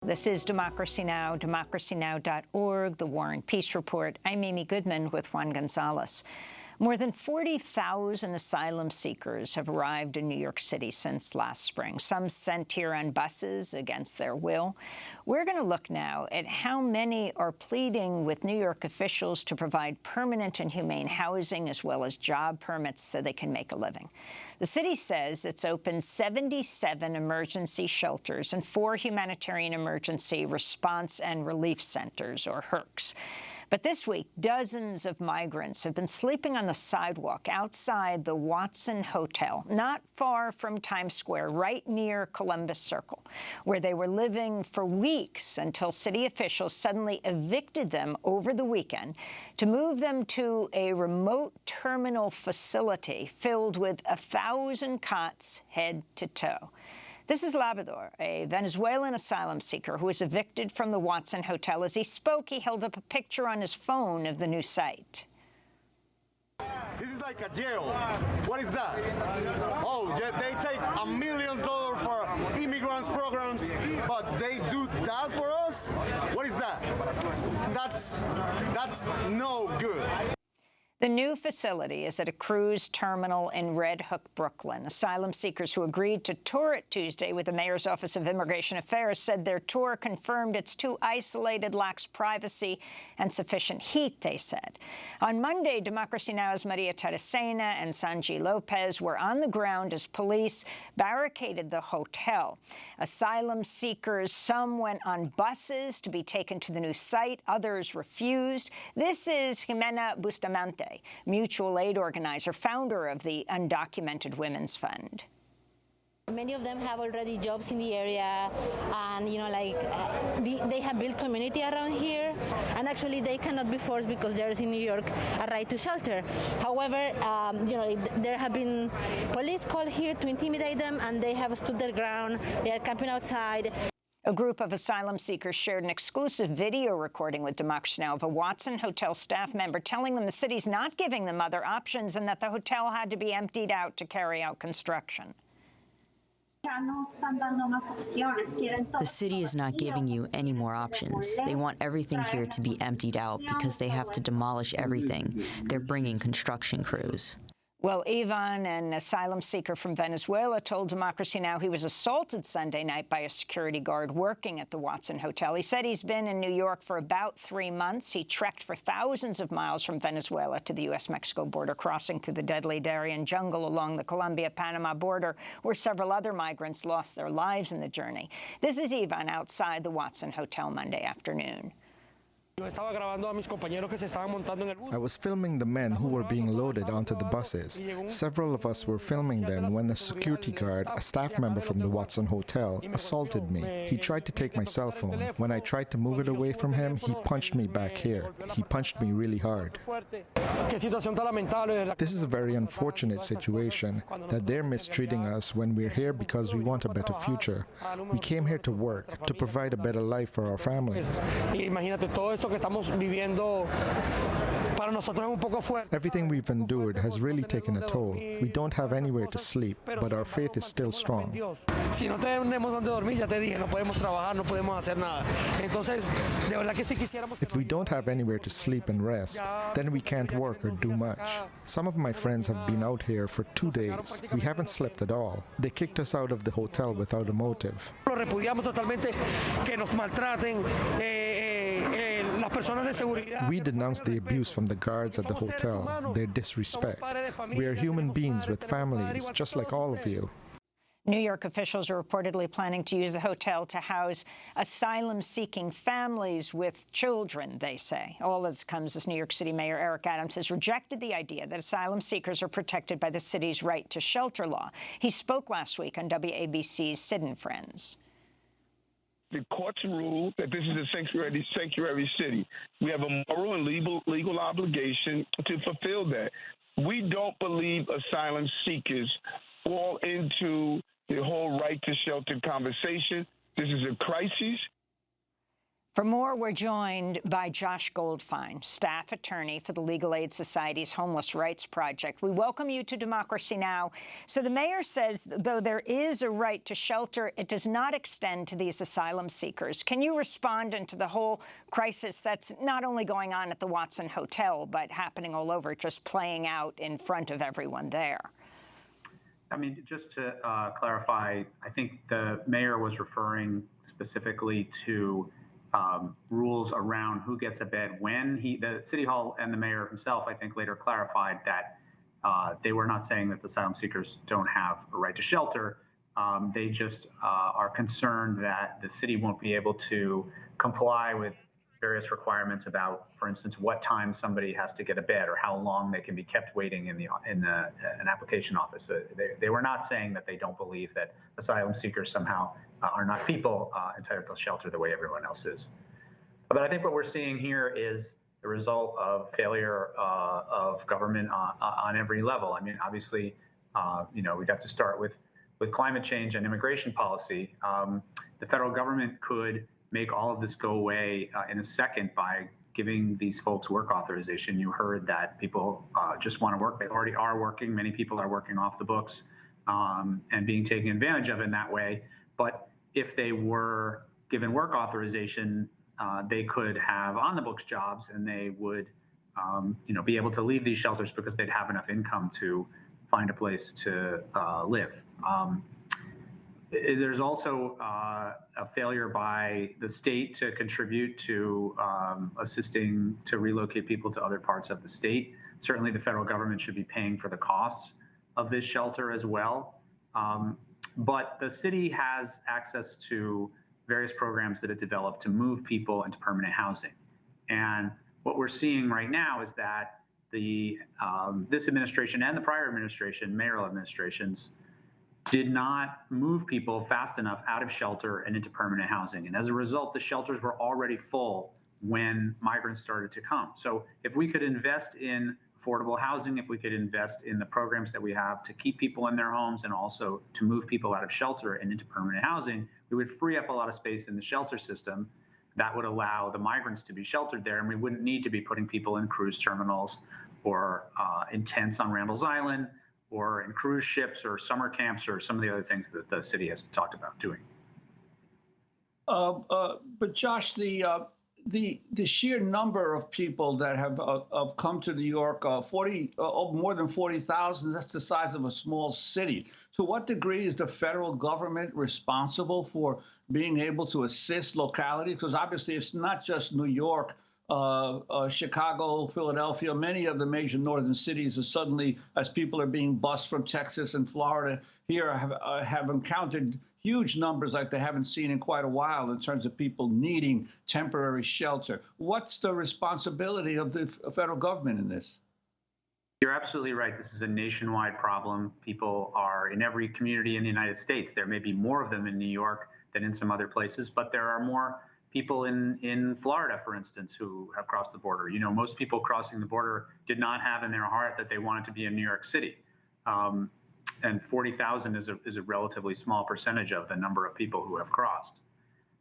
This is Democracy Now!, democracynow.org, The War and Peace Report. I'm Amy Goodman with Juan Gonzalez. More than 40,000 asylum seekers have arrived in New York City since last spring, some sent here on buses against their will. We're going to look now at how many are pleading with New York officials to provide permanent and humane housing as well as job permits so they can make a living. The city says it's opened 77 emergency shelters and 4 humanitarian emergency response and relief centers, or HERCs. But this week, dozens of migrants have been sleeping on the sidewalk outside the Watson Hotel, not far from Times Square, right near Columbus Circle, where they were living for weeks until city officials suddenly evicted them over the weekend to move them to a remote terminal facility filled with 1,000 cots head to toe. This is Labrador, a Venezuelan asylum seeker who was evicted from the Watson Hotel. As he spoke, he held up a picture on his phone of the new site. This is like a jail. What is that? Oh, yeah, they take $1 million for immigrants programs, but they do that for us? What is that? That's no good. The new facility is at a cruise terminal in Red Hook, Brooklyn. Asylum seekers who agreed to tour it Tuesday with the Mayor's Office of Immigration Affairs said their tour confirmed it's too isolated, lacks privacy, and sufficient heat, they said. On Monday, Democracy Now!'s Maria Teresina and Sanji Lopez were on the ground as police barricaded the hotel. Asylum seekers, some went on buses to be taken to the new site, others refused. This is Jimena Bustamante, mutual aid organizer, founder of the Undocumented Women's Fund. Many of them have already jobs in the area, and they have built community around here. And actually, they cannot be forced because there is in New York a right to shelter. However, there have been police called here to intimidate them, and they have stood their ground. They are camping outside. A group of asylum seekers shared an exclusive video recording with Democracy Now! Of a Watson Hotel staff member telling them the city's not giving them other options and that the hotel had to be emptied out to carry out construction. The city is not giving you any more options. They want everything here to be emptied out because they have to demolish everything. They're bringing construction crews. Well, Ivan, an asylum seeker from Venezuela, told Democracy Now! He was assaulted Sunday night by a security guard working at the Watson Hotel. He said he's been in New York for about 3 months. He trekked for thousands of miles from Venezuela to the U.S.-Mexico border, crossing through the deadly Darien jungle along the Colombia-Panama border, where several other migrants lost their lives in the journey. This is Ivan outside the Watson Hotel Monday afternoon. I was filming the men who were being loaded onto the buses. Several of us were filming them when the security guard, a staff member from the Watson Hotel, assaulted me. He tried to take my cell phone. When I tried to move it away from him, he punched me back here. He punched me really hard. This is a very unfortunate situation, that they're mistreating us when we're here because we want a better future. We came here to work, to provide a better life for our families. Everything we've endured has really taken a toll. We don't have anywhere to sleep, but our faith is still strong. If we don't have anywhere to sleep and rest, then we can't work or do much. Some of my friends have been out here for 2 days. We haven't slept at all. They kicked us out of the hotel without a motive. We denounce the abuse from the guards at the hotel, their disrespect. We are human beings with families, just like all of you. New York officials are reportedly planning to use the hotel to house asylum-seeking families with children, they say. All this comes as New York City Mayor Eric Adams has rejected the idea that asylum seekers are protected by the city's right to shelter law. He spoke last week on WABC's Sid and Friends. The courts rule that this is a sanctuary city. We have a moral and legal obligation to fulfill that. We don't believe asylum seekers fall into the whole right to shelter conversation. This is a crisis. For more, we're joined by Josh Goldfein, staff attorney for the Legal Aid Society's Homeless Rights Project. We welcome you to Democracy Now! So the mayor says, though there is a right to shelter, it does not extend to these asylum seekers. Can you respond into the whole crisis that's not only going on at the Watson Hotel, but happening all over, just playing out in front of everyone there? I mean, just to clarify, I think the mayor was referring specifically to rules around who gets a bed when. The City Hall and the mayor himself, I think, later clarified that they were not saying that the asylum seekers don't have a right to shelter. They just are concerned that the city won't be able to comply with various requirements about, for instance, what time somebody has to get a bed or how long they can be kept waiting in an application office. They were not saying that they don't believe that asylum seekers somehow are not people entitled to shelter the way everyone else is. But I think what we're seeing here is the result of failure of government on every level. I mean, obviously, we'd have to start with climate change and immigration policy. The federal government could make all of this go away in a second by giving these folks work authorization. You heard that people just want to work. They already are working. Many people are working off the books and being taken advantage of in that way. But if they were given work authorization, they could have on-the-books jobs, and they would, be able to leave these shelters because they'd have enough income to find a place to live. There's also a failure by the state to contribute to assisting to relocate people to other parts of the state. Certainly, the federal government should be paying for the costs of this shelter as well. But the city has access to various programs that it developed to move people into permanent housing. And what we're seeing right now is that this administration and the prior administration, mayoral administrations, did not move people fast enough out of shelter and into permanent housing. And as a result, the shelters were already full when migrants started to come. So if we could invest in affordable housing, if we could invest in the programs that we have to keep people in their homes and also to move people out of shelter and into permanent housing, we would free up a lot of space in the shelter system that would allow the migrants to be sheltered there, and we wouldn't need to be putting people in cruise terminals or in tents on Randall's Island or in cruise ships or summer camps or some of the other things that the city has talked about doing. But Josh, the sheer number of people that have come to New York, more than 40,000, that's the size of a small city. To what degree is the federal government responsible for being able to assist localities? Because obviously it's not just New York, Chicago, Philadelphia, many of the major northern cities are suddenly, as people are being bused from Texas and Florida here, have encountered huge numbers like they haven't seen in quite a while in terms of people needing temporary shelter. What's the responsibility of the federal government in this? You're absolutely right. This is a nationwide problem. People are in every community in the United States. There may be more of them in New York than in some other places, but there are more people in Florida, for instance, who have crossed the border. You know, most people crossing the border did not have in their heart that they wanted to be in New York City. And 40,000 is a relatively small percentage of the number of people who have crossed.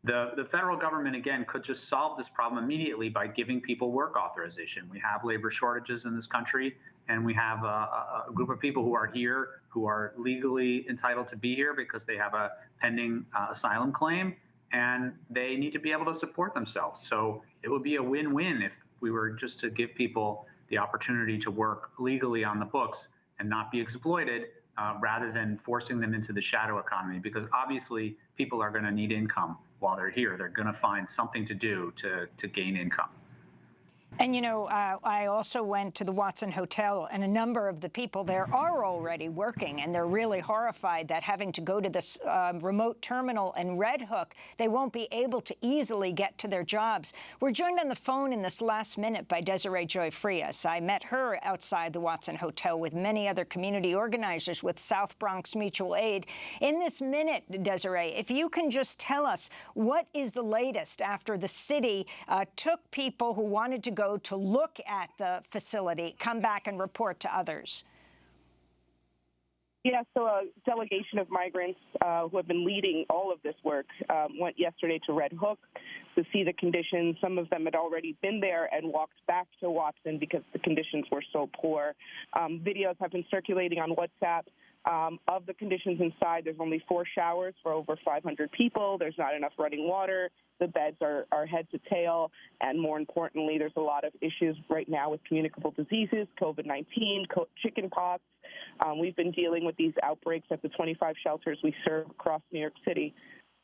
The federal government, again, could just solve this problem immediately by giving people work authorization. We have labor shortages in this country, and we have a group of people who are here who are legally entitled to be here because they have a pending asylum claim, and they need to be able to support themselves. So it would be a win-win if we were just to give people the opportunity to work legally on the books and not be exploited, rather than forcing them into the shadow economy, because obviously people are going to need income while they're here. They're going to find something to do to gain income. And, you know, I also went to the Watson Hotel, and a number of the people there are already working, and they're really horrified that having to go to this remote terminal in Red Hook, they won't be able to easily get to their jobs. We're joined on the phone in this last minute by Desiree Joy Frías. I met her outside the Watson Hotel with many other community organizers with South Bronx Mutual Aid. In this minute, Desiree, if you can just tell us what is the latest after the city took people who wanted to go to look at the facility, come back and report to others. Yeah, so a delegation of migrants who have been leading all of this work went yesterday to Red Hook to see the conditions. Some of them had already been there and walked back to Watson because the conditions were so poor. Videos have been circulating on WhatsApp of the conditions inside. There's only 4 showers for over 500 people. There's not enough running water. The beds are head to tail. And more importantly, there's a lot of issues right now with communicable diseases, COVID-19, chicken pox. We've been dealing with these outbreaks at the 25 shelters we serve across New York City.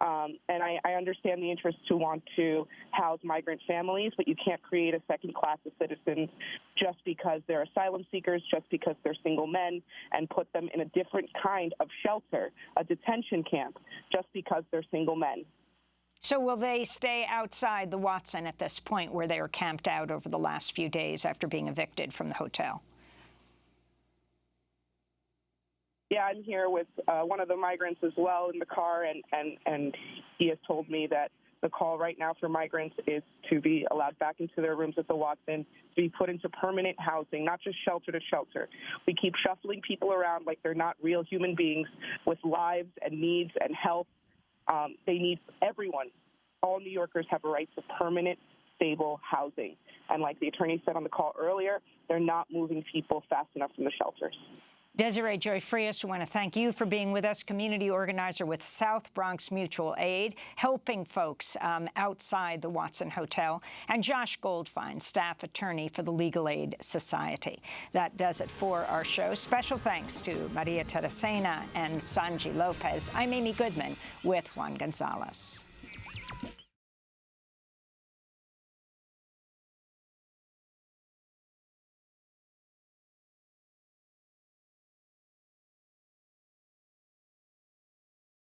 And I understand the interest to want to house migrant families, but you can't create a second class of citizens just because they're asylum seekers, just because they're single men, and put them in a different kind of shelter, a detention camp, just because they're single men. So will they stay outside the Watson at this point where they were camped out over the last few days after being evicted from the hotel? Yeah, I'm here with one of the migrants as well in the car, and he has told me that the call right now for migrants is to be allowed back into their rooms at the Watson, to be put into permanent housing, not just shelter to shelter. We keep shuffling people around like they're not real human beings with lives and needs and health. They need everyone. All New Yorkers have a right to permanent, stable housing. And like the attorney said on the call earlier, they're not moving people fast enough from the shelters. Desiree Joy Frías, we want to thank you for being with us, community organizer with South Bronx Mutual Aid, helping folks outside the Watson Hotel, and Josh Goldfein, staff attorney for the Legal Aid Society. That does it for our show. Special thanks to Maria Teresina and Sanji Lopez. I'm Amy Goodman with Juan Gonzalez.